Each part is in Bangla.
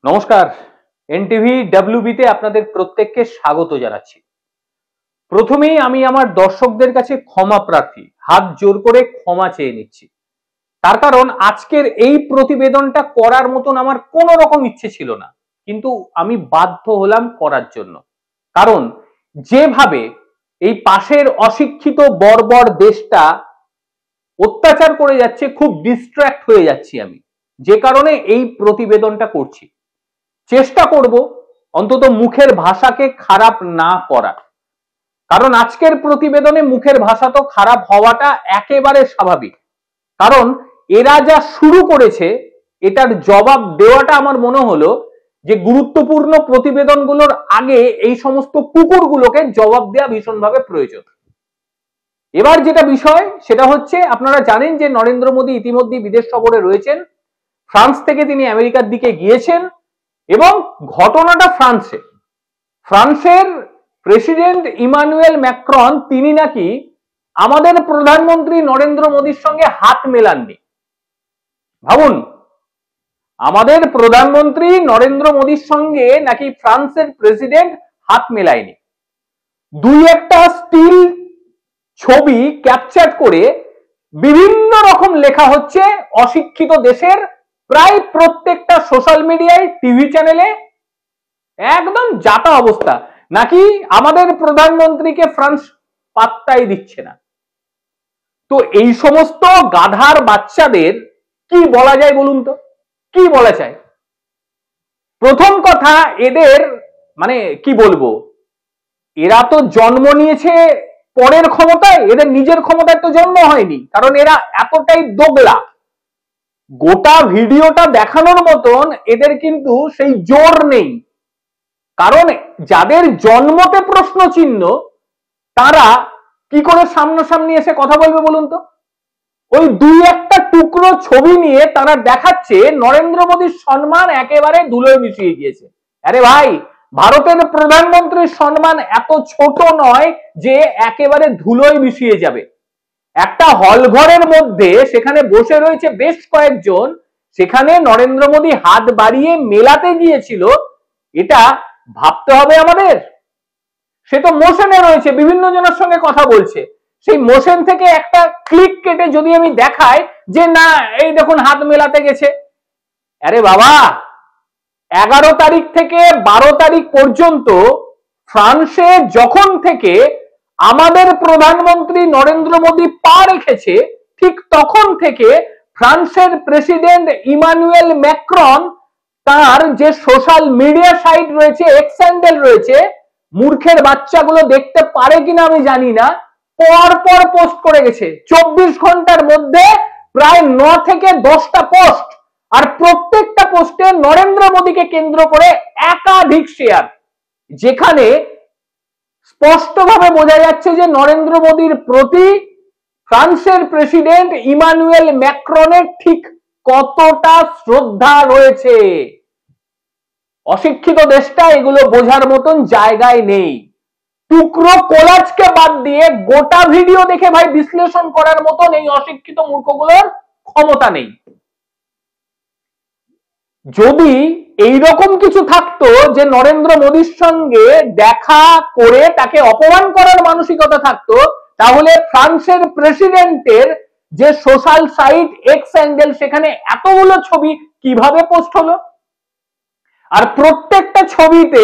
নমস্কার, এনটিভি ডাব্লিউবিতে আপনাদের প্রত্যেককে স্বাগত জানাচ্ছি। প্রথমেই আমি আমার দর্শকদের কাছে ক্ষমা প্রার্থী, হাত জোর করে ক্ষমা চেয়ে নিচ্ছি। তার কারণ আজকের এই প্রতিবেদনটা করার মতন আমার কোনো রকম ইচ্ছে ছিল না, কিন্তু আমি বাধ্য হলাম করার জন্য। কারণ যেভাবে এই পাশের অশিক্ষিত বর্বর দেশটা অত্যাচার করে যাচ্ছে, খুব ডিস্ট্র্যাক্ট হয়ে যাচ্ছি আমি, যে কারণে এই প্রতিবেদনটা করছি। চেষ্টা করব অন্তত মুখের ভাষাকে খারাপ না করা, কারণ আজকের প্রতিবেদনে মুখের ভাষা তো খারাপ হওয়াটা একেবারে স্বাভাবিক। কারণ এরা যা শুরু করেছে এটার জবাব দেওয়াটা আমার মনে হলো যে গুরুত্বপূর্ণ প্রতিবেদনগুলোর আগে এই সমস্ত কুকুরগুলোকে জবাব দেওয়া ভীষণভাবে প্রয়োজন। এবার যেটা বিষয় সেটা হচ্ছে, আপনারা জানেন যে নরেন্দ্র মোদী ইতিমধ্যে বিদেশ সফরে রয়েছেন। ফ্রান্স থেকে তিনি আমেরিকার দিকে গিয়েছেন এবং ঘটনাটা ফ্রান্সের প্রেসিডেন্ট ইমানুয়েল ম্যাক্রন তিনি নাকি আমাদের প্রধানমন্ত্রী নরেন্দ্র মোদীর সঙ্গে হাত মেলাননি। ভাবুন, আমাদের প্রধানমন্ত্রী নরেন্দ্র মোদীর সঙ্গে নাকি ফ্রান্সের প্রেসিডেন্ট হাত মেলায়নি। দুই একটা স্টিল ছবি ক্যাপচার করে বিভিন্ন রকম লেখা হচ্ছে অশিক্ষিত দেশের প্রায় প্রত্যেকটা সোশ্যাল মিডিয়ায়, টিভি চ্যানেলে। একদম যাতা অবস্থা, নাকি আমাদের প্রধানমন্ত্রীকে ফ্রান্স পাত্তাই দিচ্ছে না। তো এই সমস্ত গাধার বাচ্চাদের কি বলা যায় বলুন তো, কি বলা যায়? প্রথম কথা, এদের মানে কি বলবো, এরা তো জন্ম নিয়েছে পরের ক্ষমতায়, এদের নিজের ক্ষমতায় তো জন্ম হয়নি। কারণ এরা এতটাই দোগলা, গোটা ভিডিওটা দেখানোর মতন এদের কিন্তু সেই জোর নেই। কারণ যাদের জন্মতে প্রশ্ন চিহ্ন, তারা কি করে সামনাসামনি এসে কথা বলবে বলুন তো? ওই দুই একটা টুকরো ছবি নিয়ে তারা দেখাচ্ছে নরেন্দ্র মোদীর সম্মান একেবারে ধুলোয় মিশিয়ে গিয়েছে। আরে ভাই, ভারতের প্রধানমন্ত্রীর সম্মান এত ছোট নয় যে একেবারে ধুলোয় মিশিয়ে যাবে। একটা হল ঘরের মধ্যে সেখানে বসে রয়েছে বেশ কয়েকজন, সেখানে নরেন্দ্র মোদী হাত বাড়িয়ে মেলাতে গিয়েছিল, এটা ভাবতে হবে আমাদের। সে তো মোশনে রয়েছে, বিভিন্ন জনের সঙ্গে কথা বলছে, সেই মোশন থেকে একটা ক্লিক কেটে যদি আমি দেখাই যে না এই দেখুন হাত মেলাতে গেছে, আরে বাবা, 11 তারিখ থেকে 12 তারিখ পর্যন্ত ফ্রান্সে যখন থেকে আমাদের প্রধানমন্ত্রী নরেন্দ্র মোদী পা রেখেছে, ঠিক তখন থেকে ফ্রান্সের প্রেসিডেন্ট ইমানুয়েল ম্যাক্রন তার যে সোশ্যাল মিডিয়া সাইট রয়েছে, এক্স হ্যান্ডেল রয়েছে, মূর্খের বাচ্চাগুলো দেখতে পারে কিনা আমি জানি না, পর পর পোস্ট করে গেছে। 24 ঘন্টার মধ্যে প্রায় 9 থেকে 10টা পোস্ট, আর প্রত্যেকটা পোস্টে নরেন্দ্র মোদীকে কেন্দ্র করে একাধিক শেয়ার, যেখানে স্পষ্টভাবে বোঝা যাচ্ছে যে নরেন্দ্র মোদীর প্রতি ফ্রান্সের প্রেসিডেন্ট ইমানুয়েল ম্যাক্রনের ঠিক কতটা শ্রদ্ধা রয়েছে। অশিক্ষিত দেশটা এগুলো বোঝার মতন জায়গায় নেই। টুকরো কোলাজকে বাদ দিয়ে গোটা ভিডিও দেখে ভাই বিশ্লেষণ করার মতন এই অশিক্ষিত মূর্খগুলোর ক্ষমতা নেই। যদি এইরকম কিছু থাকতো যে নরেন্দ্র মোদীর সঙ্গে দেখা করে তাকে অপমান করার মানসিকতা থাকতো, তাহলে ফ্রান্সের প্রেসিডেন্টের যে সোশ্যাল সাইট এক্স হ্যান্ডেল, সেখানে এতগুলো ছবি কিভাবে পোস্ট হলো? আর প্রত্যেকটা ছবিতে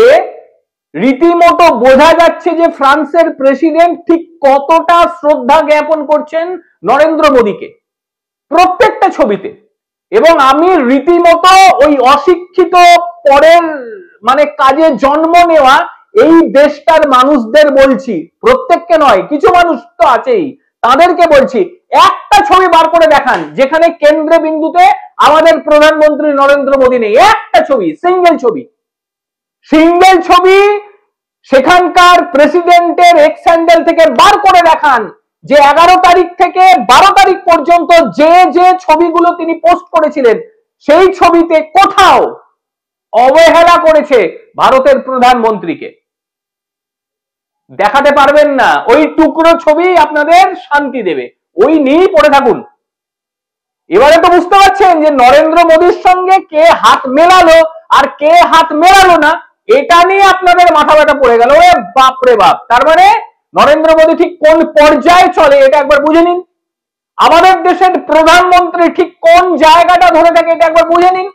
রীতিমতো বোঝা যাচ্ছে যে ফ্রান্সের প্রেসিডেন্ট ঠিক কতটা শ্রদ্ধা জ্ঞাপন করছেন নরেন্দ্র মোদীকে, প্রত্যেকটা ছবিতে। এবং আমি রীতিমতো ওই অশিক্ষিত পরের মানে কাজে জন্ম নেওয়া এই দেশটার মানুষদের বলছি, প্রত্যেককে নয়, কিছু মানুষ তো আছেই, তাদেরকে বলছি, একটা ছবি বার করে দেখান যেখানে কেন্দ্রে বিন্দুতে আমাদের প্রধানমন্ত্রী নরেন্দ্র মোদী নেই। একটা ছবি, সিঙ্গেল ছবি সেখানকার প্রেসিডেন্টের এক্স হ্যান্ডেল থেকে বার করে দেখান যে 11 তারিখ থেকে 12 তারিখ পর্যন্ত যে যে ছবিগুলো তিনি পোস্ট করেছিলেন, সেই ছবিতে কোথাও অবহেলা করেছে ভারতের প্রধানমন্ত্রীকে। দেখাতে পারবেন না, ওই টুকরো ছবি আপনাদের শান্তি দেবে, ওই নিয়েই পড়ে থাকুন। এবারে তো বুঝতে পারছেন যে নরেন্দ্র মোদীর সঙ্গে কে হাত মেলালো আর কে হাত মেলালো না, এটা নিয়ে আপনাদের মাথা ব্যথা পড়ে গেল। ওরে বাপ রে বাপ, তার মানে নরেন্দ্র মোদী ঠিক কোন পর্যায়ে চলে এটা একবার বুঝে নিন। আমাদের দেশের প্রধানমন্ত্রী ঠিক কোন জায়গাটা ধরে থাকে এটা একবার বুঝে নিন।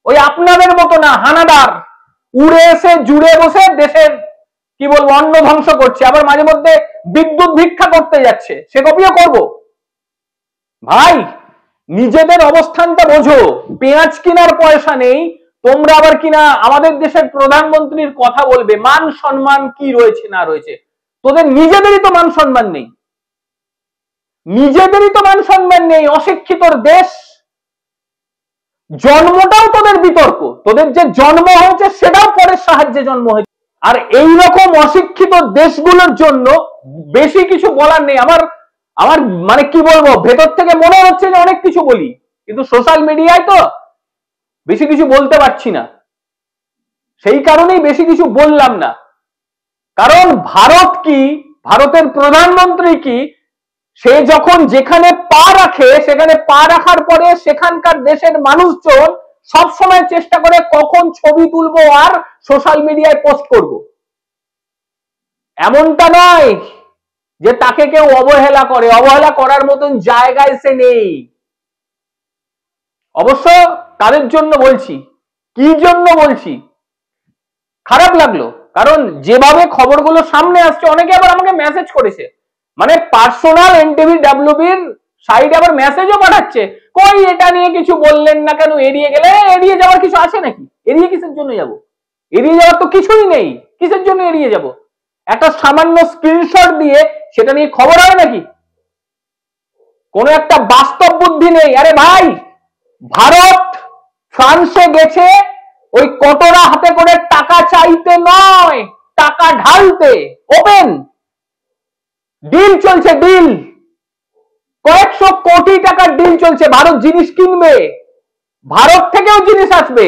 ওই আপনাদের মতো না, হানাদার উড়ে এসে জুড়ে বসে দেশের কি বলবো অন্ন ধ্বংস করছে, আবার মাঝে মধ্যে বিদ্যুৎ ভিক্ষা করতে যাচ্ছে, সে কপিও করব। ভাই নিজেদের অবস্থানটা বোঝো, পেঁয়াজ কেনার পয়সা নেই, তোমরা আবার কিনা আমাদের দেশের প্রধানমন্ত্রীর কথা বলবে। মান সম্মান কি রয়েছে না রয়েছে, তোদের নিজেদেরই তো মান সম্মান নেই, নিজেদেরই তো মান সম্মান নেই। অশিক্ষিতর দেশ, জন্মটাও তোদের বিতর্ক, তোদের যে জন্ম হয়েছে সেটাও পরের সাহায্যে জন্ম হয়েছে। আর এইরকম অশিক্ষিত দেশগুলোর জন্য বেশি কিছু বলার নেই। আমার আমার মানে কি বলবো, ভেতর থেকে মনে হচ্ছে যে অনেক কিছু বলি, কিন্তু সোশ্যাল মিডিয়ায় তো বেশি কিছু বলতে পারছি না, সেই কারণেই বেশি কিছু বললাম না। কারণ ভারত কি, ভারতের প্রধানমন্ত্রী কি, সে যখন যেখানে পা রাখে সেখানে পা রাখার পরে সেখানকার দেশের মানুষজন সব সময় চেষ্টা করে কখন ছবি তুলবো আর সোশ্যাল মিডিয়ায় পোস্ট করব। এমনটা নয় যে তাকে কেউ অবহেলা করে, অবহেলা করার মতন জায়গায় সে নেই। অবশ্য তাদের জন্য বলছি, কি জন্য বলছি, খারাপ লাগলো কারণ যেভাবে খবরগুলো সামনে আসছে, অনেকে আবার আমাকে মেসেজ করেছে, মানে পার্সোনাল এনটিভি ডাব্লিউবির সাইডে আবার মেসেজও পাঠাচ্ছে, কই এটা নিয়ে কিছু বললেন না কেন, এড়িয়ে গেলে। এড়িয়ে যাওয়ার কিছু আছে নাকি? এড়িয়ে কিসের জন্য যাব? এড়িয়ে যাওয়ার তো কিছুই নেই, কিসের জন্য এড়িয়ে যাব? একটা সামান্য স্ক্রিনশট দিয়ে সেটা নিয়ে খবর হয় নাকি? কোনো একটা বাস্তব বুদ্ধি নেই। আরে ভাই, ভারত ফ্রান্সে গেছে ওই কটোরা হাতে করে টাকা চাইতে নয়, টাকা ঢালতে। ওপেন ডিল চলছে, ডিল, কয়েকশো কোটি টাকার ডিল চলছে। ভারত জিনিস কিনবে, ভারত থেকেও জিনিস আসবে।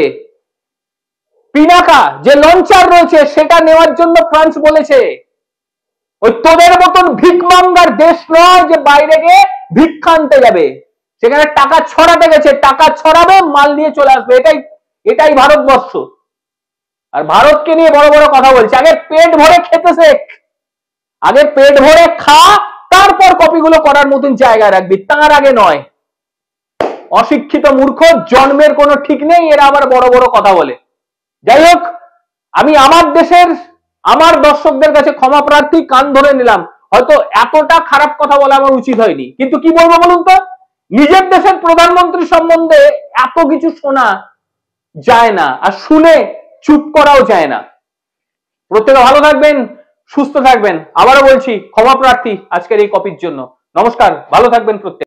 পিনাকা যে লঞ্চার রয়েছে সেটা নেওয়ার জন্য ফ্রান্স বলেছে। ওই তোদের মতন ভিকমাঙ্গার দেশ নয় যে বাইরে গিয়ে ভিক্ষা আনতে যাবে, সেখানে টাকা ছড়াতে গেছে, টাকা ছড়াবে, মাল নিয়ে চলে আসবে। এটাই ভারতবর্ষ। আর ভারতকে নিয়ে বড় বড় কথা বলছে। আগে পেট ভরে খেতে শেখ, আগে পেট ভরে খা, তারপর কপিগুলো করার মতন জায়গায় রাখবি, তার আগে নয়। অশিক্ষিত মূর্খ, জন্মের কোনো ঠিক নেই, এরা আবার বড় বড় কথা বলে। যাই হোক, আমি আমার দেশের আমার দর্শকদের কাছে ক্ষমা প্রার্থী, কান ধরে নিলাম। হয়তো এতটা খারাপ কথা বলা আমার উচিত হয়নি, কিন্তু কি বলবো বলুন তো, নিজের দেশের প্রধানমন্ত্রী সম্বন্ধে এত কিছু শোনা যায় না, আর শুনে চুপ করাও যায় না। প্রত্যেকে ভালো থাকবেন, সুস্থ থাকবেন। আবারও বলছি ক্ষমা প্রার্থী আজকের এই কপির জন্য। নমস্কার, ভালো থাকবেন প্রত্যেকে।